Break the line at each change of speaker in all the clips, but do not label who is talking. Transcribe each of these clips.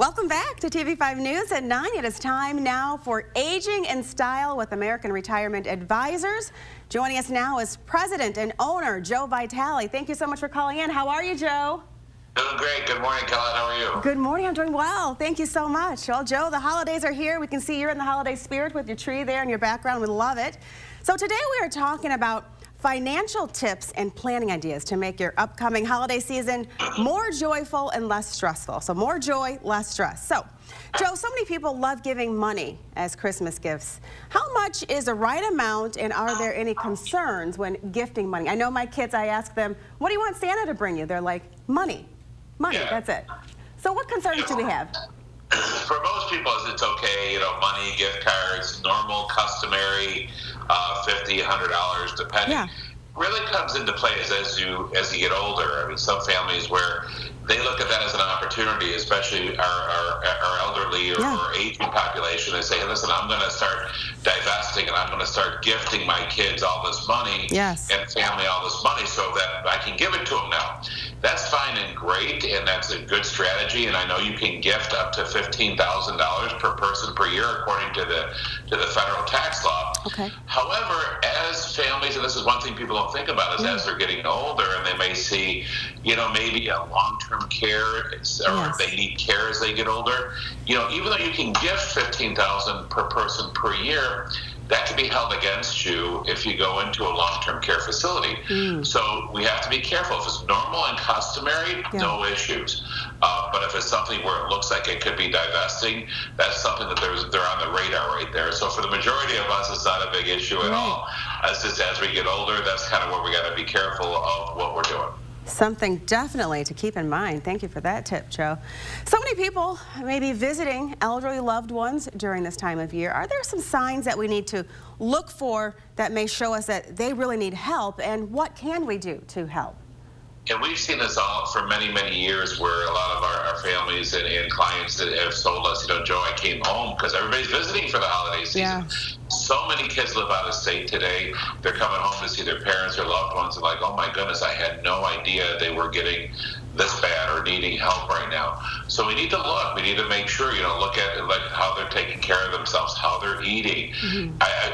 Welcome back to TV5 News at 9. It is time now for Aging in Style with American Retirement Advisors. Joining us now is President and owner Joe Vitale. Thank you so much for calling in. How are you, Joe?
Doing great. Good morning, Colin. How are you?
Good morning. I'm doing well. Thank you so much. Well, Joe, the holidays are here. We can see you're in the holiday spirit with your tree there in your background. We love it. So today we are talking about financial tips and planning ideas to make your upcoming holiday season more joyful and less stressful. So more joy, less stress. So, Joe, so many people love giving money as Christmas gifts. How much is the right amount, and are there any concerns when gifting money? I know my kids, I ask them, what do you want Santa to bring you? They're like, money. Money, that's it. So what concerns do we have?
For most people, it's okay, money, gift cards, normal, customary, $50, $100, depending.
Yeah.
Really comes into play as you get older. I mean, some families where they look at that as an opportunity, especially our elderly or aging population. They say, hey, listen, I'm going to start divesting and I'm going to start gifting my kids all this money and family all this money so that I can give it to them now. That's fine and great, and that's a good strategy. And I know you can gift up to $15,000 per person per year, according to the federal tax law.
Okay.
However, as families, and this is one thing people don't think about, is as they're getting older, and they may see, maybe a long-term care, or they need care as they get older. Even though you can gift $15,000 per person per year, that can be held against you if you go into a long-term care facility. So we have to be careful. If it's normal and customary, no issues. But if it's something where it looks like it could be divesting, that's something that they're on the radar right there. So for the majority of us, it's not a big issue at all. It's just as we get older, that's kind of where we got to be careful of what we're doing.
Something definitely to keep in mind. Thank you for that tip, Joe. So many people may be visiting elderly loved ones during this time of year. Are there some signs that we need to look for that may show us that they really need help, and what can we do to help?
And we've seen this all for many, many years, where a lot of our families and clients that have told us, Joe, I came home because everybody's visiting for the holiday season. So many kids live out of state today. They're coming home to see their parents or loved ones, and like, oh my goodness, I had no idea they were getting this bad or needing help right now. So we need to look. We need to make sure, look at how they're taking care of themselves, how they're eating.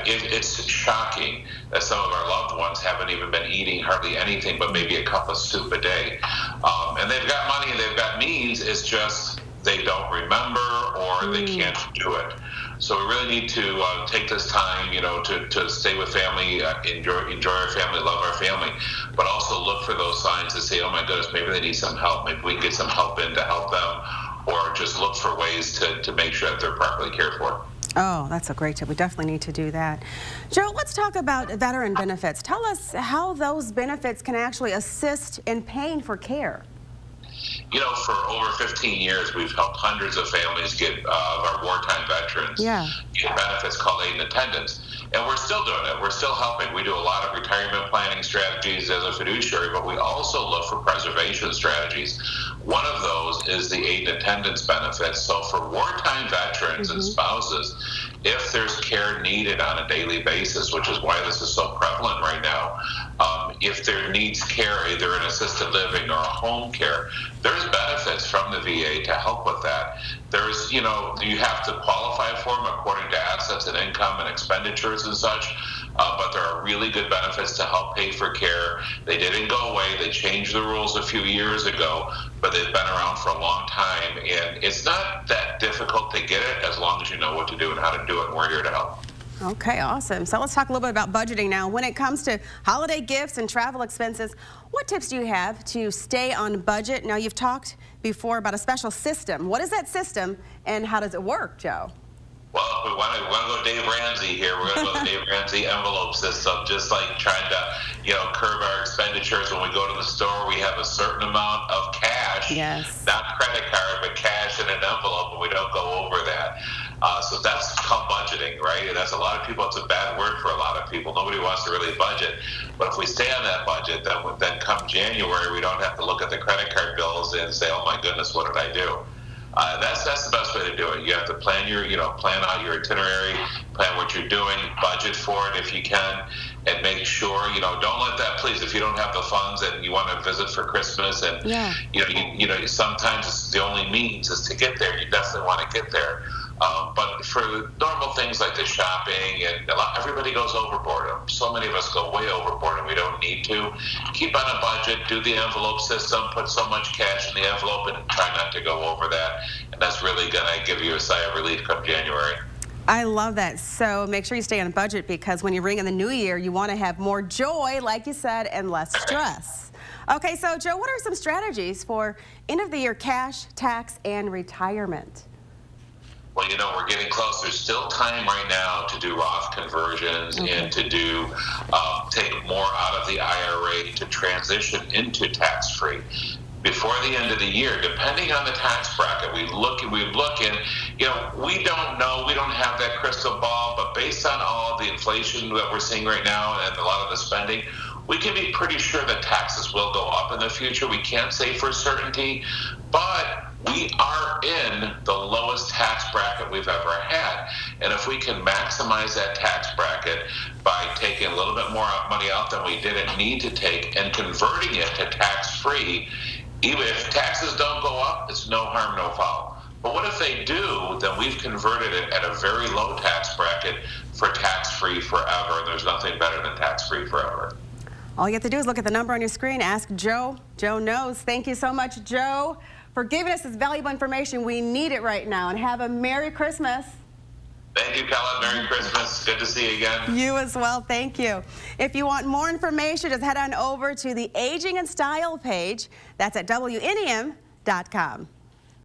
It's shocking that some of our loved ones haven't even been eating hardly anything but maybe a cup of soup a day. And they've got money and they've got means. It's just they don't remember or they can't do it. So we really need to take this time, to stay with family, enjoy our family, love our family, but also look for those signs to say, oh my goodness, maybe they need some help. Maybe we can get some help in to help them, or just look for ways to make sure that they're properly cared for.
Oh, that's a great tip. We definitely need to do that. Joe, let's talk about veteran benefits. Tell us how those benefits can actually assist in paying for care.
For over 15 years, we've helped hundreds of families get of our wartime veterans get benefits called aid and attendance. And we're still doing it. We're still helping. We do a lot of retirement planning strategies as a fiduciary, but we also look for preservation strategies. One of those is the aid and attendance benefits. So for wartime veterans and spouses, if there's care needed on a daily basis, which is why this is so prevalent right now, if there needs care, either in assisted living or home care, there's benefits from the VA to help with that. There's, you have to qualify for them according to assets and income and expenditures and such, but there are really good benefits to help pay for care. They didn't go away. They changed the rules a few years ago, but they've been around for a long time, and it's not that difficult to get it as long as you know what to do and how to do it, and we're here to help.
Okay, awesome. So let's talk a little bit about budgeting now. When it comes to holiday gifts and travel expenses, what tips do you have to stay on budget? Now, you've talked before about a special system. What is that system, and how does it work, Joe?
Well, if we want to go Dave Ramsey here, we're going to go the Dave Ramsey envelope system, just like trying to, curb our expenditures. When we go to the store, we have a certain amount of cash, not credit card, but cash in an envelope, and we don't go over that. So that's called budgeting, right? And that's a lot of people, it's a bad word for a lot of people. Nobody wants to really budget. But if we stay on that budget, then come January, we don't have to look at the credit card bills and say, oh my goodness, what did I do? That's the best way to do it. You have to plan plan out your itinerary, plan what you're doing, budget for it if you can, and make sure don't let that please. If you don't have the funds and you want to visit for Christmas, and sometimes it's the only means is to get there. You definitely want to get there. But for normal things like the shopping, and everybody goes overboard. So many of us go way overboard, and we don't need to. Keep on a budget, do the envelope system, put so much cash in the envelope, and try not to go over that. And that's really going to give you a sigh of relief come January.
I love that. So make sure you stay on budget, because when you ring in the new year, you want to have more joy, like you said, and less stress. Okay, so Joe, what are some strategies for end of the year cash, tax, and retirement?
Well, we're getting close. There's still time right now to do Roth conversions and to do take more out of the IRA to transition into tax-free. Before the end of the year, depending on the tax bracket, we look and we don't know, we don't have that crystal ball, but based on all of the inflation that we're seeing right now and a lot of the spending, we can be pretty sure that taxes will go up in the future. We can't say for certainty, but we are in the lowest tax bracket we've ever had. And if we can maximize that tax bracket by taking a little bit more money out than we didn't need to take and converting it to tax-free, even if taxes don't go up, it's no harm, no foul. But what if they do? Then we've converted it at a very low tax bracket for tax-free forever. And there's nothing better than tax-free forever.
All you have to do is look at the number on your screen, ask Joe. Joe knows. Thank you so much, Joe, for giving us this valuable information. We need it right now. And have a Merry Christmas.
Thank you, Colin. Merry Christmas. Good to see you again.
You as well. Thank you. If you want more information, just head on over to the Aging and Style page. That's at WNEM.com.